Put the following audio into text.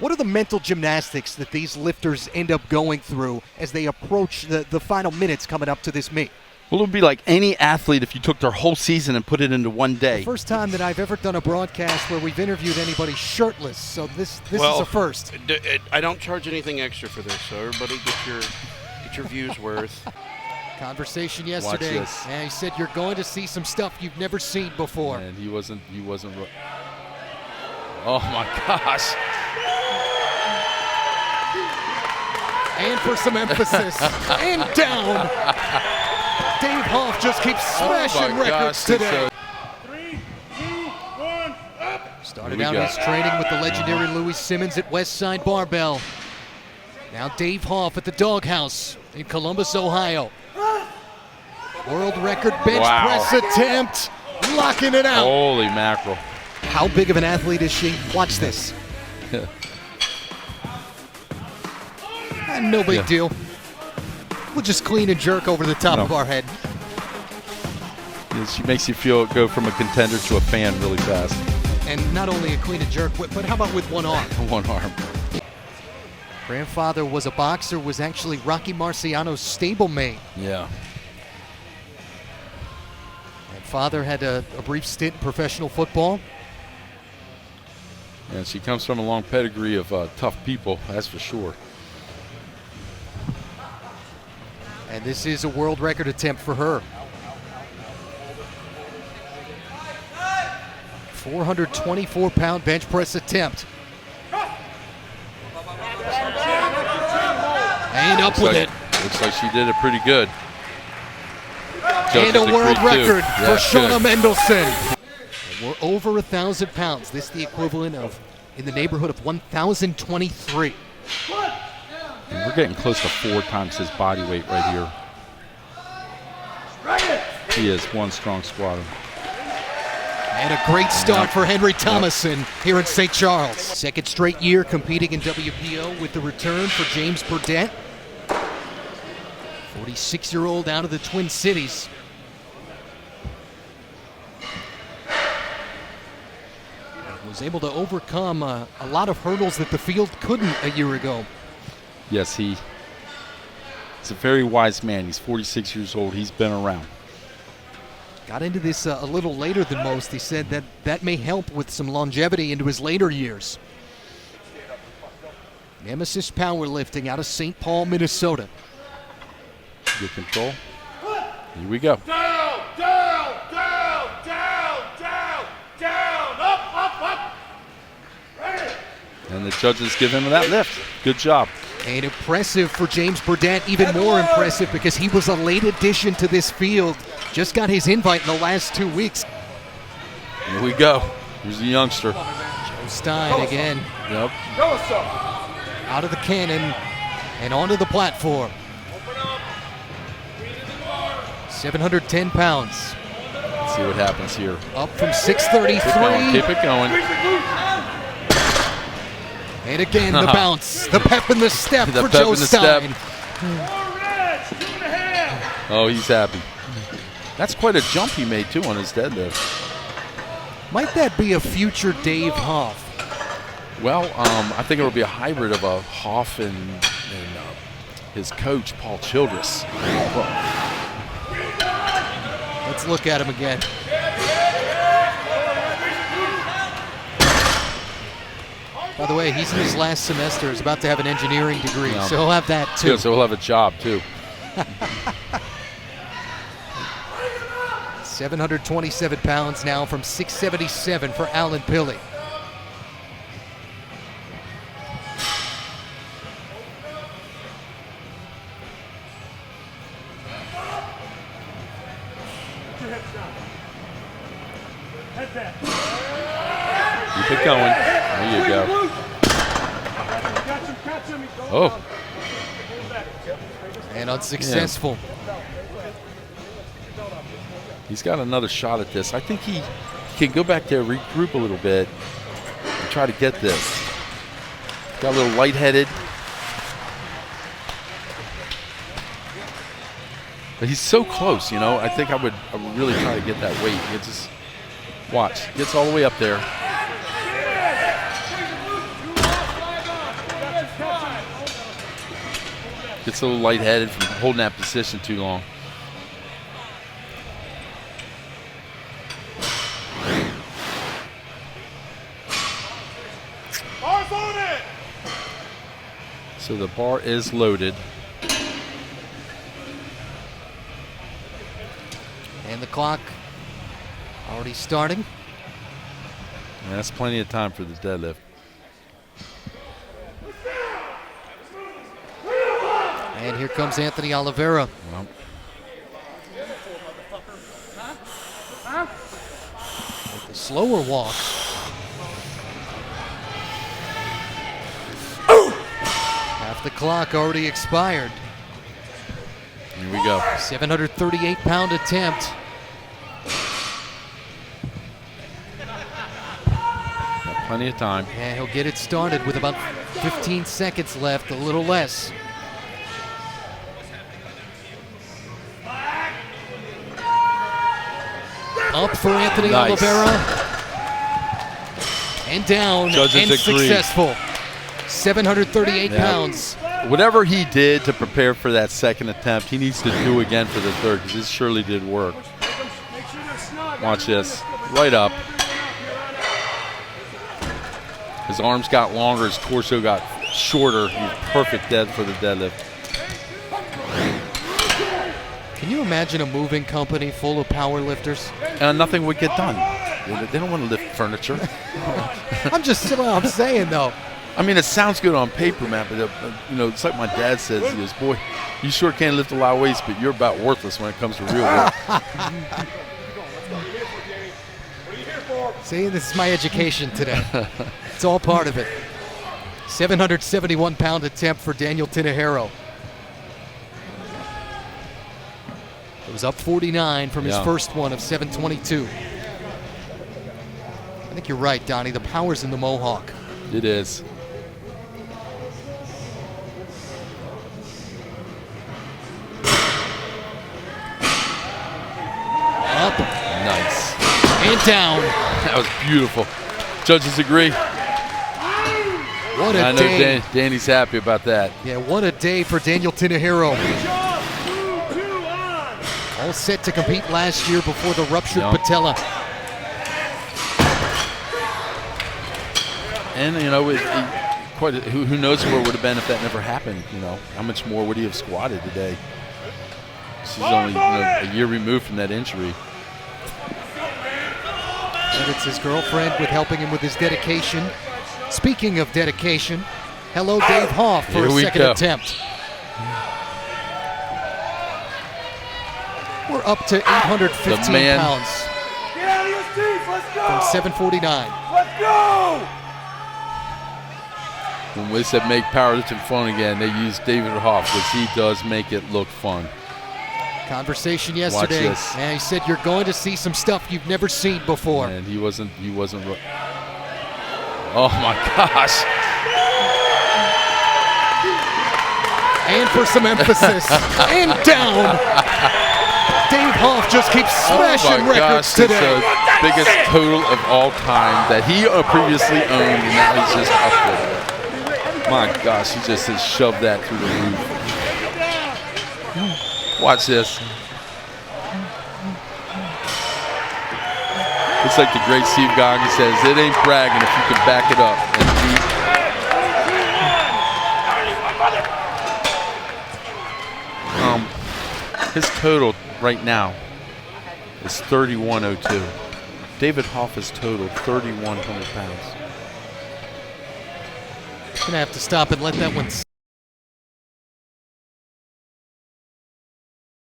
What are the mental gymnastics that these lifters end up going through as they approach the final minutes coming up to this meet? Well, it would be like any athlete if you took their whole season and put it into one day. The first time that I've ever done a broadcast where we've interviewed anybody shirtless, so this is a first. I don't charge anything extra for this, so everybody get your views worth. Conversation yesterday, and he said you're going to see some stuff you've never seen before. And he wasn't. Oh my gosh! And for some emphasis, and down. Dave Hoff just keeps smashing records today. 3, 2, 1, up. Started out his training with the legendary Louis Simmons at Westside Barbell. Now Dave Hoff at the Doghouse in Columbus, Ohio. World record bench press attempt, locking it out. Holy mackerel. How big of an athlete is she? Watch this. No big deal. We'll just clean and jerk over the top of our head. Yeah, she makes you go from a contender to a fan really fast. And not only a clean and jerk, but how about with one arm? One arm. Grandfather was a boxer, was actually Rocky Marciano's stablemate. Yeah. And father had a brief stint in professional football. And she comes from a long pedigree of tough people, that's for sure. And this is a world record attempt for her. 424-pound bench press attempt. And up with it. Looks like she did it pretty good. And a world record for Shauna Mendelson. We're over 1,000 pounds. This is the equivalent of in the neighborhood of 1,023. And we're getting close to 4 times his body weight right here. He is one strong squatter. And a great start for Henry Thomason here in St. Charles. Second straight year competing in WPO with the return for James Burdett. 46-year-old out of the Twin Cities. Was able to overcome a lot of hurdles that the field couldn't a year ago. Yes, he's a very wise man. He's 46 years old. He's been around. Got into this a little later than most. He said that may help with some longevity into his later years. Nemesis Powerlifting out of St. Paul, Minnesota. Good control. Here we go. Down, down, down, down, down, down, up. Ready. And the judges give him that lift. Good job. And impressive for James Burdett, even more impressive because he was a late addition to this field. Just got his invite in the last 2 weeks. Here we go. Here's the youngster. Joe Stein again. Yep. Out of the cannon and onto the platform. 710 pounds. Let's see what happens here. Up from 633. Keep it going. And again, the bounce, the pep in the step for Joe Stein. Oh, he's happy. That's quite a jump he made, too, on his deadlift. Might that be a future Dave Hoff? Well, I think it'll be a hybrid of a Hoff and his coach, Paul Childress. Let's look at him again. By the way, he's in his last semester. He's about to have an engineering degree, so he'll have that too. Yeah, so he'll have a job too. 727 pounds now from 677 for Alan Pilley. Keep it going. There you go. Oh. And unsuccessful. Yeah. He's got another shot at this. I think he can go back there, regroup a little bit, and try to get this. Got a little lightheaded. But he's so close, you know. I think I would really try to get that weight. It just, watch, gets all the way up there. Gets a little lightheaded from holding that position too long. Bar's on it. So the bar is loaded. And the clock already starting. And that's plenty of time for the deadlift. And here comes Anthony Oliveira. Well, With the slower walk. Half the clock already expired. here we go. 738-pound attempt. Got plenty of time. And he'll get it started with about 15 seconds left, a little less. Up for Anthony Nice. Oliveira. And down Judges and agree. successful. 738 Yeah. pounds. Whatever he did to prepare for that second attempt, he needs to do again for the third, because it surely did work. Make sure they're snug. Watch this. Right up. His arms got longer, his torso got shorter. He's perfect dead for the deadlift. Can you imagine a moving company full of power lifters? And nothing would get done. They don't want to lift furniture. I'm saying though. I mean, it sounds good on paper, man, but you know, it's like my dad says. He goes, "Boy, you sure can lift a lot of weights, but you're about worthless when it comes to real work." See, this is my education today. It's all part of it. 771-pound attempt for Daniel Tinajero. It was up 49 from his Yeah. first one of 722. I think you're right, Donnie. The power's in the Mohawk. It is. Up Nice. and down. That was beautiful. Judges agree. What a I know day. Danny's happy about that. Yeah, what a day for Daniel Tinajero. Job. 2 on. All set to compete last year before the ruptured Yeah. patella. And you know, who knows where it would have been if that never happened? You know, how much more would he have squatted today? She's only a year removed from that injury. Credits his girlfriend with helping him with his dedication. Speaking of dedication, hello Dave Hoff for Here a we second go. attempt. We're up to 815 The man. pounds Get out of your seats. Let's go. from 749. Let's go. When we said make powerlifting fun again, they used David Hoff, because he does make it look fun. Conversation yesterday, this. and he said you're going to see some stuff you've never seen before. And he wasn't. Oh my gosh! And for some emphasis, and down. Dave Hoff just keeps smashing Oh my records gosh! today. It's the biggest total of all time that he previously owned, and now he's just up with it. My gosh, he just has shoved that through the roof. Watch this. It's like the great Steve Goggins says, it ain't bragging if you can back it up. And his total right now is 3102. David Hoff has totaled 3,100 pounds. Gonna have to stop and let that one